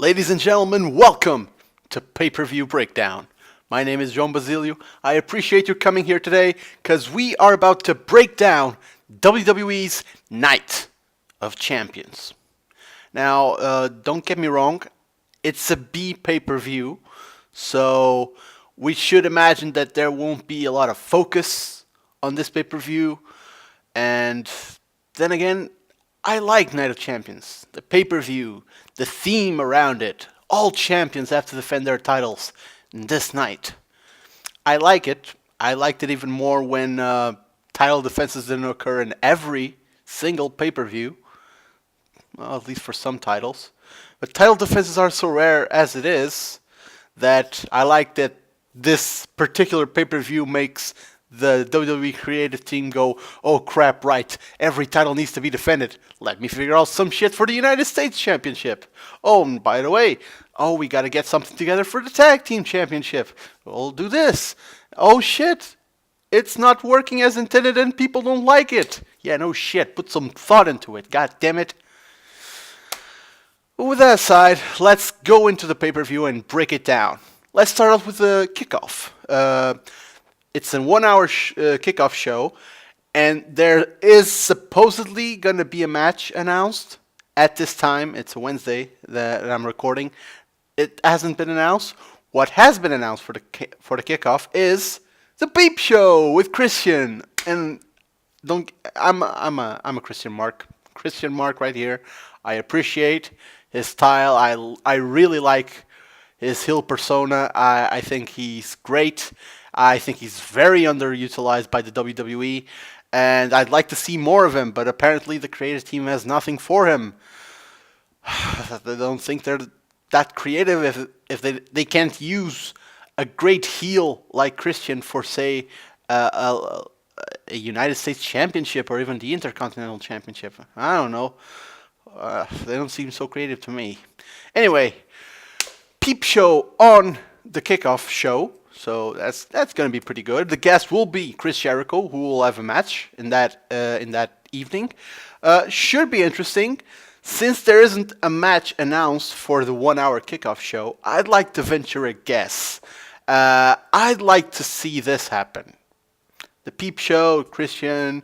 Ladies and gentlemen, welcome to Pay-Per-View Breakdown. My name is Joan Basilio. I appreciate you coming here today because we are about to break down WWE's Night of Champions. Now, don't get me wrong, it's a B pay-per-view, so we should imagine that there won't be a lot of focus on this pay-per-view. And then again, I like Night of Champions, the pay-per-view, the theme around it. All champions have to defend their titles this night. I like it. I liked it even more when title defenses didn't occur in every single pay-per-view. Well, at least for some titles. But title defenses are so rare as it is that I like that this particular pay-per-view makes the WWE creative team go, oh crap, right, every title needs to be defended. Let me figure out some shit for the United States Championship. Oh, and by the way, we gotta get something together for the Tag Team Championship. We'll do this. Oh shit, it's not working as intended and people don't like it. Yeah, no shit, put some thought into it, god damn it. With that aside, let's go into the pay-per-view and break it down. Let's start off with the kickoff. It's a 1 hour kickoff show, and there is supposedly going to be a match announced at this time. It's a Wednesday that I'm recording. It hasn't been announced. What has been announced for the kickoff is the Peep Show with Christian. And I'm a Christian Mark right here. I appreciate his style. I really like his heel persona. I think he's great. I think he's very underutilized by the WWE, and I'd like to see more of him, but apparently the creative team has nothing for him. They don't think they're that creative if they can't use a great heel like Christian for, say, a United States Championship or even the Intercontinental Championship. I don't know. They don't seem so creative to me. Anyway, Peep Show on the kickoff show. So that's going to be pretty good. The guest will be Chris Jericho, who will have a match in that evening. Should be interesting. Since there isn't a match announced for the 1 hour kickoff show, I'd like to venture a guess. I'd like to see this happen. The Peep Show, Christian,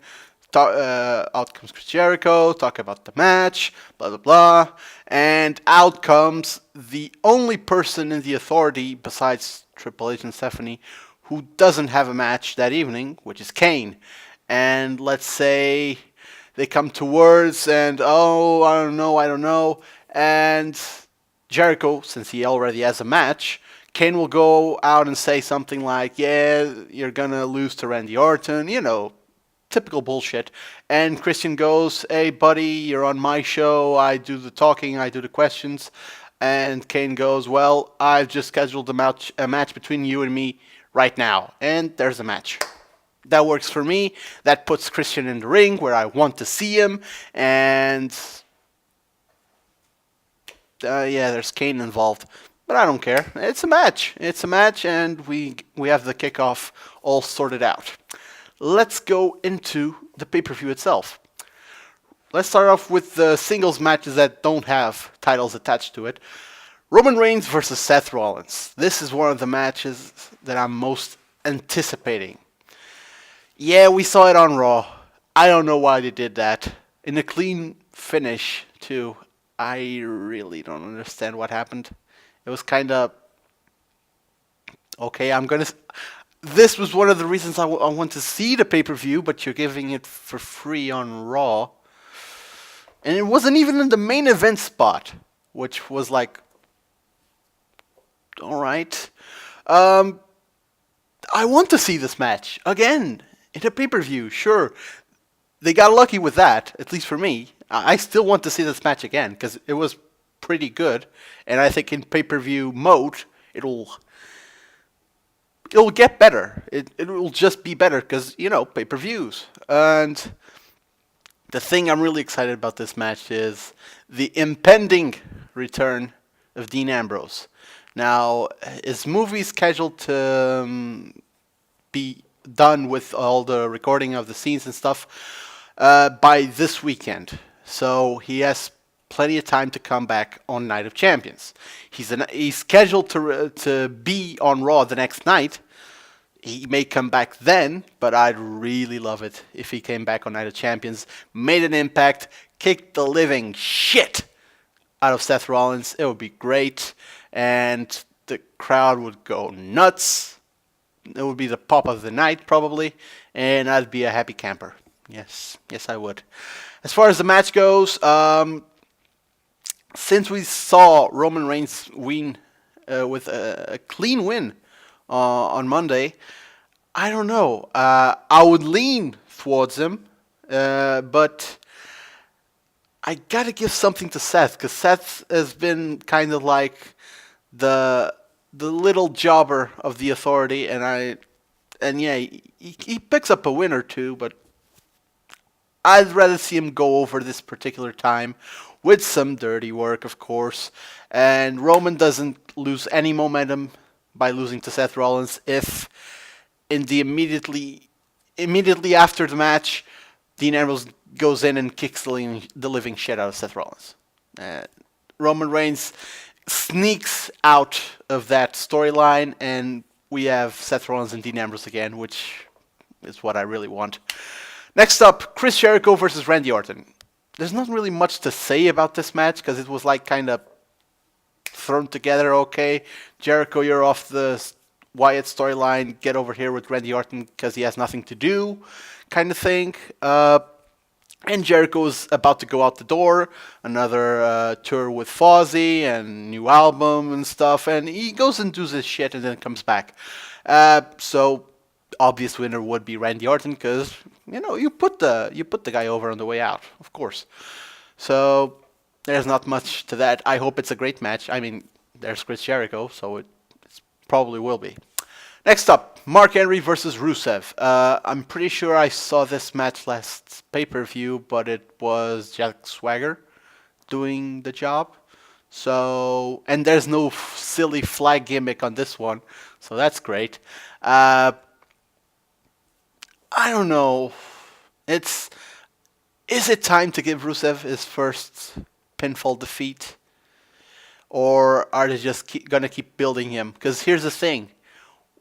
out comes Chris Jericho, talk about the match, blah, blah, blah. And out comes the only person in the authority besides Triple H and Stephanie who doesn't have a match that evening, which is Kane. And let's say they come to words and, I don't know. And Jericho, since he already has a match, Kane will go out and say something like, yeah, you're gonna lose to Randy Orton, typical bullshit. And Christian goes, hey buddy, you're on my show, I do the talking, I do the questions. And Kane goes, well, I've just scheduled a match between you and me right now. And there's a match. That works for me. That puts Christian in the ring where I want to see him. And there's Kane involved. But I don't care. It's a match. And we have the kickoff all sorted out. Let's go into the pay-per-view itself. Let's start off with the singles matches that don't have titles attached to it. Roman Reigns versus Seth Rollins. This is one of the matches that I'm most anticipating. Yeah, we saw it on Raw. I don't know why they did that. In a clean finish, too. I really don't understand what happened. It was kind of... Okay, This was one of the reasons I want to see the pay-per-view, but you're giving it for free on Raw. And it wasn't even in the main event spot, which was like, all right. I want to see this match again in a pay-per-view. Sure, they got lucky with that, at least for me. I still want to see this match again because it was pretty good, and I think in pay-per-view mode it'll get better. It will just be better because pay-per-views. And the thing I'm really excited about this match is the impending return of Dean Ambrose. Now, his movie scheduled to be done with all the recording of the scenes and stuff by this weekend. So he has plenty of time to come back on Night of Champions. He's scheduled to be on Raw the next night. He may come back then, but I'd really love it if he came back on Night of Champions, made an impact, kicked the living shit out of Seth Rollins. It would be great, and the crowd would go nuts. It would be the pop of the night, probably, and I'd be a happy camper. Yes, I would. As far as the match goes, since we saw Roman Reigns win with a clean win on Monday, I don't know. I would lean towards him, but I gotta give something to Seth, because Seth has been kind of like the little jobber of the Authority, and yeah, he picks up a win or two, but I'd rather see him go over this particular time with some dirty work, of course. And Roman doesn't lose any momentum by losing to Seth Rollins if in the immediately after the match, Dean Ambrose goes in and kicks the living shit out of Seth Rollins. Roman Reigns sneaks out of that storyline, and we have Seth Rollins and Dean Ambrose again, which is what I really want. Next up, Chris Jericho versus Randy Orton. There's not really much to say about this match because it was like kind of thrown together. Okay, Jericho, you're off the Wyatt storyline. Get over here with Randy Orton because he has nothing to do, kind of thing. And Jericho's about to go out the door. Another tour with Fozzy and new album and stuff. And he goes and does his shit and then comes back. So obvious winner would be Randy Orton because you put the guy over on the way out, of course. So there's not much to that. I hope it's a great match. I mean, there's Chris Jericho, so it probably will be. Next up, Mark Henry versus Rusev. I'm pretty sure I saw this match last pay-per-view, but it was Jack Swagger doing the job. So, and there's no silly flag gimmick on this one, so that's great. I don't know. Is it time to give Rusev his first pinfall defeat? Or are they just gonna keep building him? Because here's the thing.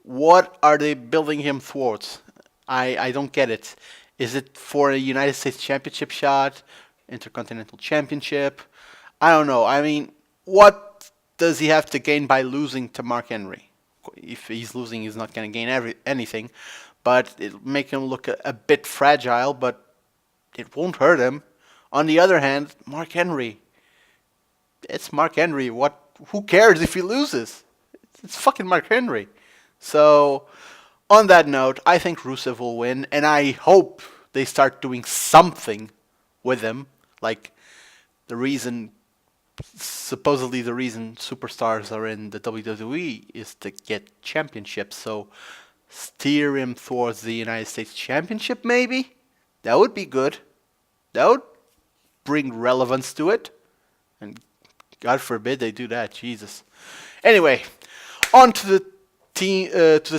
What are they building him towards? I don't get it. Is it for a United States Championship shot? Intercontinental Championship? I don't know. I mean, what does he have to gain by losing to Mark Henry? If he's losing, he's not going to gain anything. But it'll make him look a bit fragile, but it won't hurt him. On the other hand, Mark Henry. It's Mark Henry. Who cares if he loses? It's fucking Mark Henry. So, on that note, I think Rusev will win, and I hope they start doing something with him. Like, supposedly the reason superstars are in the WWE is to get championships. So, steer him towards the United States Championship, maybe? That would be good. That would bring relevance to it. And God forbid they do that. Jesus. Anyway, on to the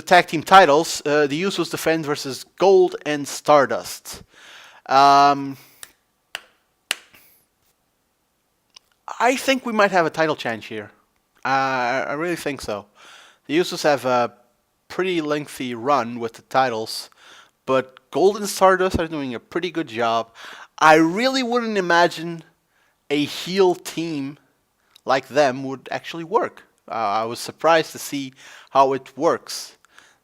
tag team titles. The Usos defend versus Gold and Stardust. I think we might have a title change here. I really think so. The Usos have a pretty lengthy run with the titles, but Gold and Stardust are doing a pretty good job. I really wouldn't imagine a heel team like them would actually work. I was surprised to see how it works.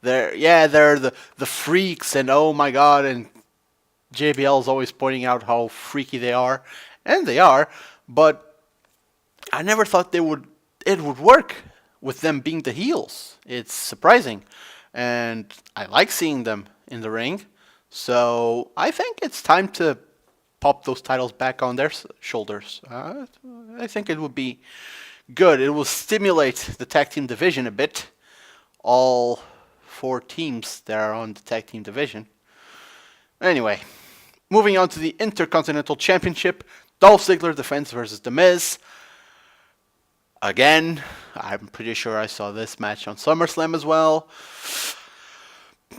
They're the freaks, and oh my god, and JBL is always pointing out how freaky they are, and they are, but I never thought it would work with them being the heels. It's surprising, and I like seeing them in the ring. So I think it's time to pop those titles back on their shoulders. I think it would be good. It will stimulate the tag team division a bit. All 4 teams that are on the tag team division. Anyway, moving on to the Intercontinental Championship. Dolph Ziggler defends versus The Miz. Again, I'm pretty sure I saw this match on SummerSlam as well.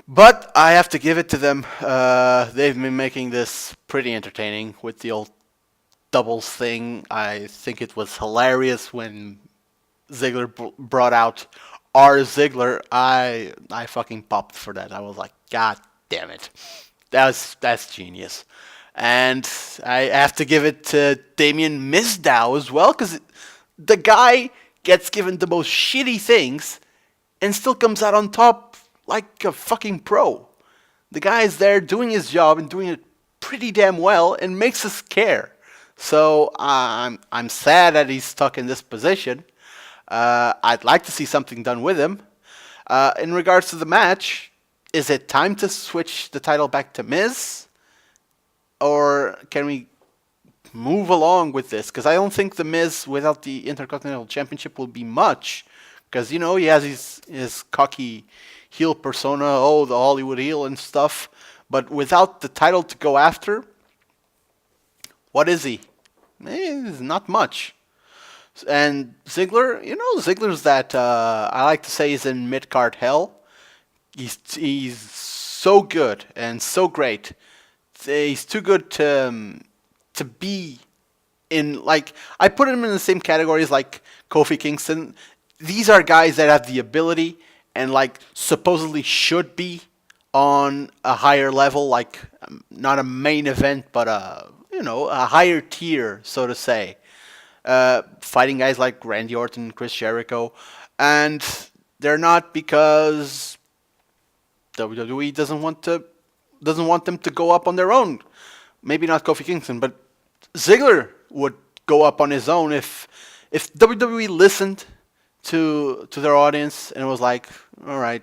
But I have to give it to them. They've been making this pretty entertaining with the old doubles thing. I think it was hilarious when Ziggler brought out R Ziggler. I fucking popped for that. I was like, God damn it, that's genius. And I have to give it to Damien Mizdow as well, because the guy gets given the most shitty things and still comes out on top like a fucking pro. The guy is there doing his job and doing it pretty damn well and makes us care. So I'm sad that he's stuck in this position. I'd like to see something done with him. In regards to the match, is it time to switch the title back to Miz? Or can we move along with this? Because I don't think the Miz without the Intercontinental Championship will be much. Because, you know, he has his cocky heel persona, oh, the Hollywood heel and stuff. But without the title to go after, what is he? He's not much. And Ziggler, you know, Ziggler's that, I like to say he's in mid-card hell. He's so good and so great. He's too good to be in, like, I put him in the same categories like Kofi Kingston. These are guys that have the ability and, like, supposedly should be on a higher level, like, not a main event, but you know, a higher tier, so to say. Fighting guys like Randy Orton, Chris Jericho, and they're not because WWE doesn't want them to go up on their own. Maybe not Kofi Kingston, but Ziggler would go up on his own if WWE listened to their audience and was like, all right,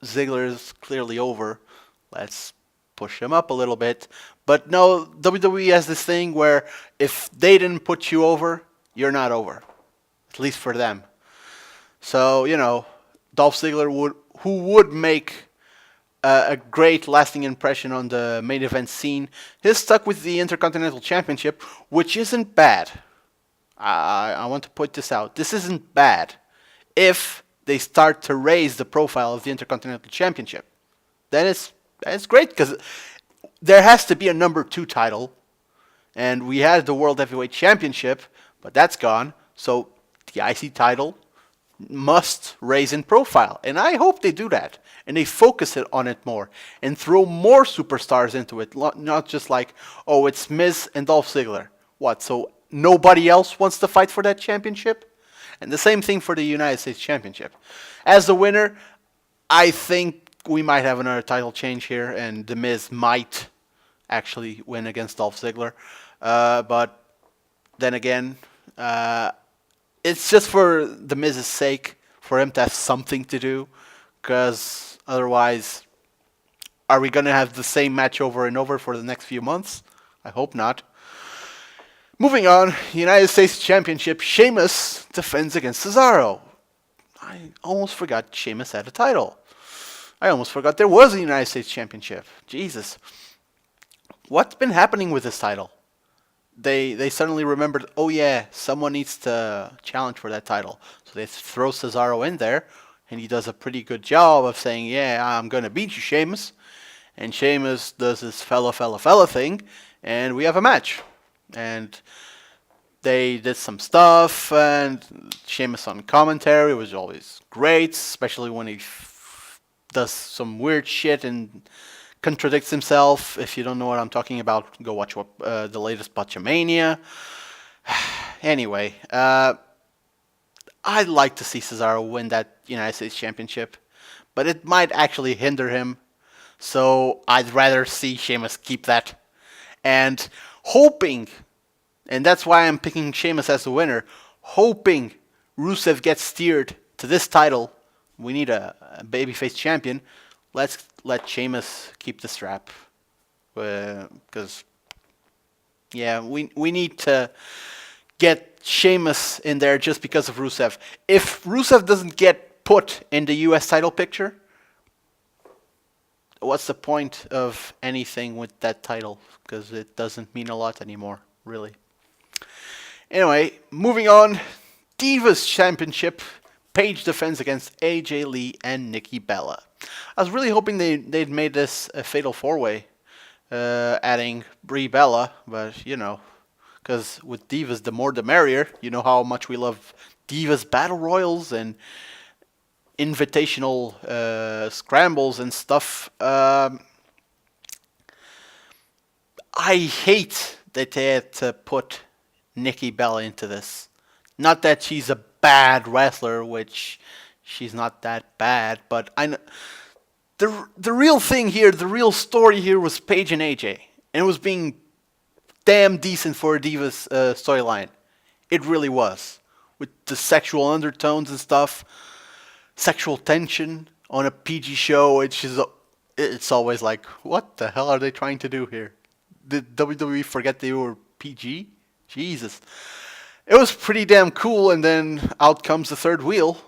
Ziggler is clearly over. Let's push him up a little bit. But no, WWE has this thing where if they didn't put you over, you're not over. At least for them. So, you know, Dolph Ziggler who would make a great lasting impression on the main event scene. He's stuck with the Intercontinental Championship, which isn't bad. I want to point this out. This isn't bad if they start to raise the profile of the Intercontinental Championship. Then it's great, because there has to be a number 2 title, and we had the World Heavyweight Championship, but that's gone. So the IC title must raise in profile, and I hope they do that, and they focus on it more, and throw more superstars into it, not just like, oh, it's Miz and Dolph Ziggler. What, so nobody else wants to fight for that championship? And the same thing for the United States Championship. As the winner, I think we might have another title change here, and The Miz might actually win against Dolph Ziggler. But then again, it's just for The Miz's sake, for him to have something to do, because otherwise, are we going to have the same match over and over for the next few months? I hope not. Moving on, United States Championship, Sheamus defends against Cesaro. I almost forgot Sheamus had a title. I almost forgot there was a United States Championship. Jesus. What's been happening with this title? They suddenly remembered, oh yeah, someone needs to challenge for that title. So they throw Cesaro in there, and he does a pretty good job of saying, yeah, I'm going to beat you, Sheamus. And Sheamus does this fella thing, and we have a match. And they did some stuff, and Sheamus on commentary was always great, especially when he does some weird shit and contradicts himself. If you don't know what I'm talking about, go watch the latest Botchamania. Anyway, I'd like to see Cesaro win that United States Championship, but it might actually hinder him, so I'd rather see Sheamus keep that. And hoping, and that's why I'm picking Sheamus as the winner, hoping Rusev gets steered to this title. We need a babyface champion. Let's let Sheamus keep the strap. Because, yeah, we need to get Sheamus in there just because of Rusev. If Rusev doesn't get put in the US title picture, what's the point of anything with that title? Because it doesn't mean a lot anymore, really. Anyway, moving on. Divas Championship. Paige defends against AJ Lee and Nikki Bella. I was really hoping they'd made this a fatal 4-way, adding Brie Bella, but, you know, because with Divas, the more the merrier. You know how much we love Divas Battle Royals and invitational scrambles and stuff. I hate that they had to put Nikki Bella into this. Not that she's a bad wrestler, which she's not that bad, but I know the real thing here, the real story here was Paige and AJ, and it was being damn decent for a Divas storyline. It really was, with the sexual undertones and stuff, sexual tension on a PG show. It's always like, what the hell are they trying to do here? Did WWE forget they were PG? Jesus. It was pretty damn cool, and then out comes the third wheel,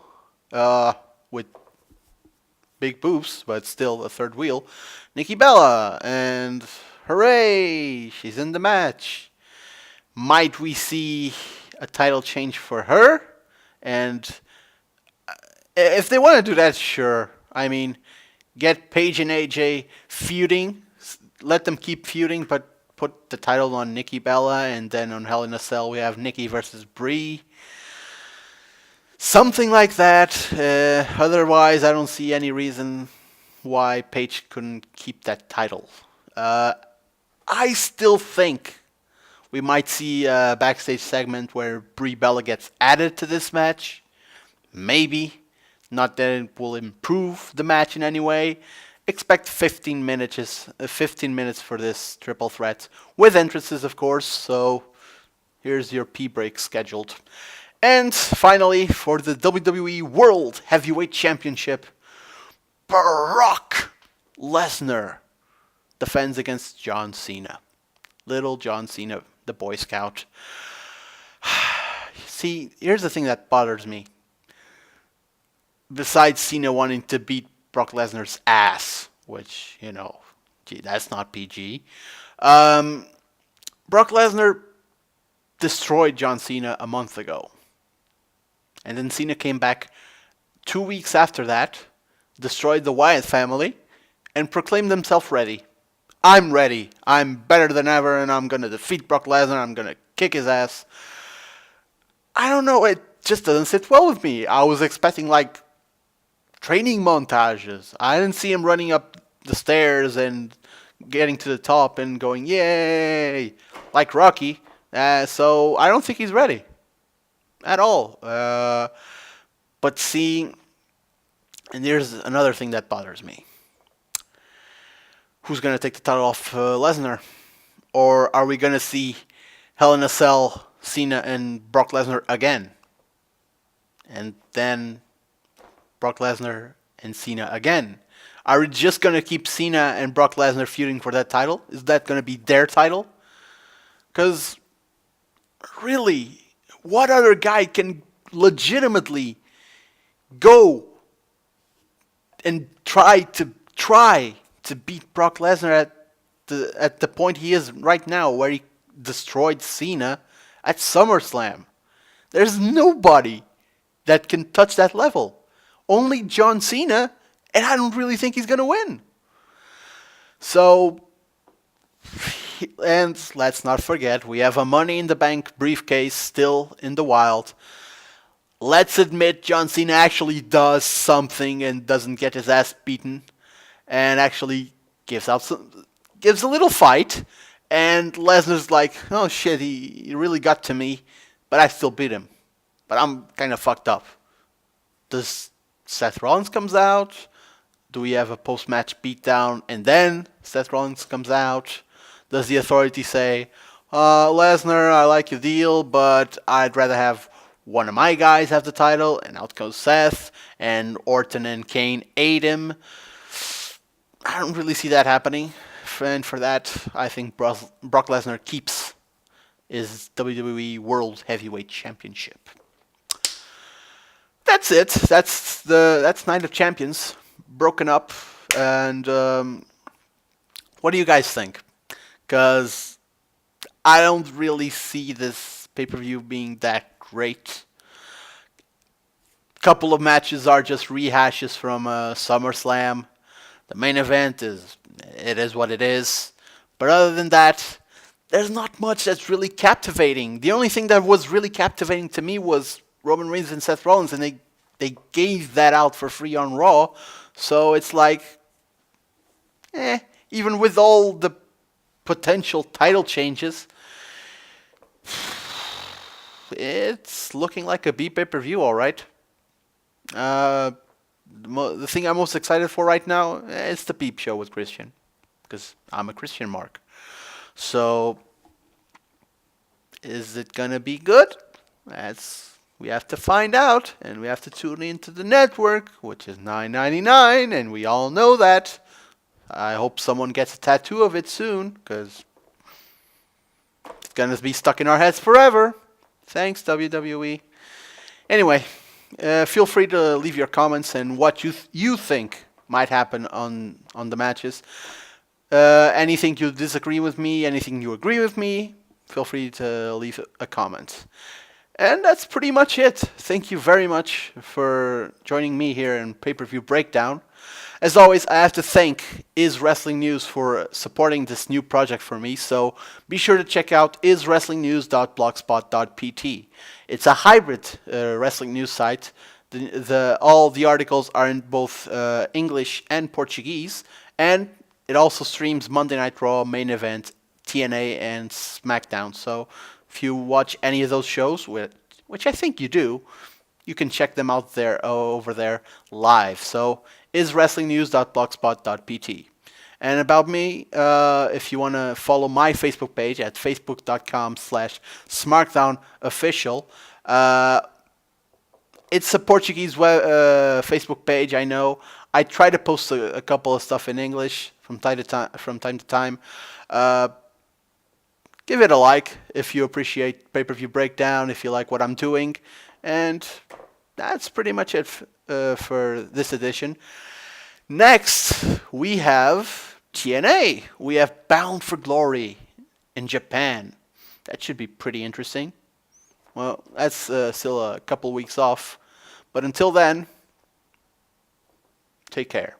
with big boobs, but still a third wheel. Nikki Bella, and hooray, she's in the match. Might we see a title change for her? And if they want to do that, sure. I mean, get Paige and AJ feuding, let them keep feuding, but put the title on Nikki Bella, and then on Hell in a Cell we have Nikki versus Brie. Something like that. Otherwise, I don't see any reason why Paige couldn't keep that title. I still think we might see a backstage segment where Brie Bella gets added to this match. Maybe. Not that it will improve the match in any way. Expect 15 minutes for this triple threat, with entrances, of course. So here's your P-break scheduled. And finally, for the WWE World Heavyweight Championship, Brock Lesnar defends against John Cena. Little John Cena, the Boy Scout. See, here's the thing that bothers me. Besides Cena wanting to beat Brock Lesnar's ass, which, gee, that's not PG. Brock Lesnar destroyed John Cena a month ago. And then Cena came back 2 weeks after that, destroyed the Wyatt family, and proclaimed himself ready. I'm ready. I'm better than ever, and I'm going to defeat Brock Lesnar. I'm going to kick his ass. I don't know. It just doesn't sit well with me. I was expecting, training montages. I didn't see him running up the stairs and getting to the top and going, yay, like Rocky. So I don't think he's ready at all. But see, and here's another thing that bothers me. Who's going to take the title off Lesnar? Or are we going to see Hell in a Cell, Cena and Brock Lesnar again? And then Brock Lesnar and Cena again. Are we just going to keep Cena and Brock Lesnar feuding for that title? Is that going to be their title? Because, really, what other guy can legitimately go and try to beat Brock Lesnar at the point he is right now, where he destroyed Cena at SummerSlam? There's nobody that can touch that level. Only John Cena, and I don't really think he's going to win. So, and let's not forget, we have a Money in the Bank briefcase still in the wild. Let's admit John Cena actually does something and doesn't get his ass beaten, and actually gives a little fight, and Lesnar's like, oh shit, he really got to me, but I still beat him. But I'm kind of fucked up. Does Seth Rollins comes out? Do we have a post-match beatdown and then Seth Rollins comes out? Does the Authority say, Lesnar, I like your deal, but I'd rather have one of my guys have the title, and out goes Seth, and Orton and Kane aid him? I don't really see that happening, and for that, I think Brock Lesnar keeps his WWE World Heavyweight Championship. That's it. That's Night of Champions broken up. And what do you guys think? Because I don't really see this pay-per-view being that great. Couple of matches are just rehashes from SummerSlam. The main event is what it is. But other than that, there's not much that's really captivating. The only thing that was really captivating to me was Roman Reigns and Seth Rollins, and they gave that out for free on Raw. So it's like, even with all the potential title changes, it's looking like a B pay-per-view, all right. The thing I'm most excited for right now is the Peep Show with Christian, because I'm a Christian mark. So, is it gonna be good? We have to find out, and we have to tune into the network, which is $9.99, and we all know that. I hope someone gets a tattoo of it soon, because it's gonna be stuck in our heads forever. Thanks, WWE. Anyway, feel free to leave your comments and what you think might happen on the matches. Anything you disagree with me, anything you agree with me, feel free to leave a comment. And that's pretty much it. Thank you very much for joining me here in Pay-Per-View Breakdown. As always, I have to thank Is Wrestling News for supporting this new project for me, so be sure to check out iswrestlingnews.blogspot.pt. It's a hybrid wrestling news site. All the articles are in both English and Portuguese, and it also streams Monday Night Raw, Main Event, TNA, and SmackDown. So if you watch any of those shows, which I think you do, you can check them out there over there live. So iswrestlingnews.blogspot.pt. And about me, if you want to follow my Facebook page at facebook.com/SmackDownOfficial. It's a Portuguese Facebook page, I know. I try to post a couple of stuff in English from time to time. Give it a like if you appreciate Pay-Per-View Breakdown, if you like what I'm doing. And that's pretty much it for this edition. Next, we have TNA. We have Bound for Glory in Japan. That should be pretty interesting. Well, that's still a couple weeks off. But until then, take care.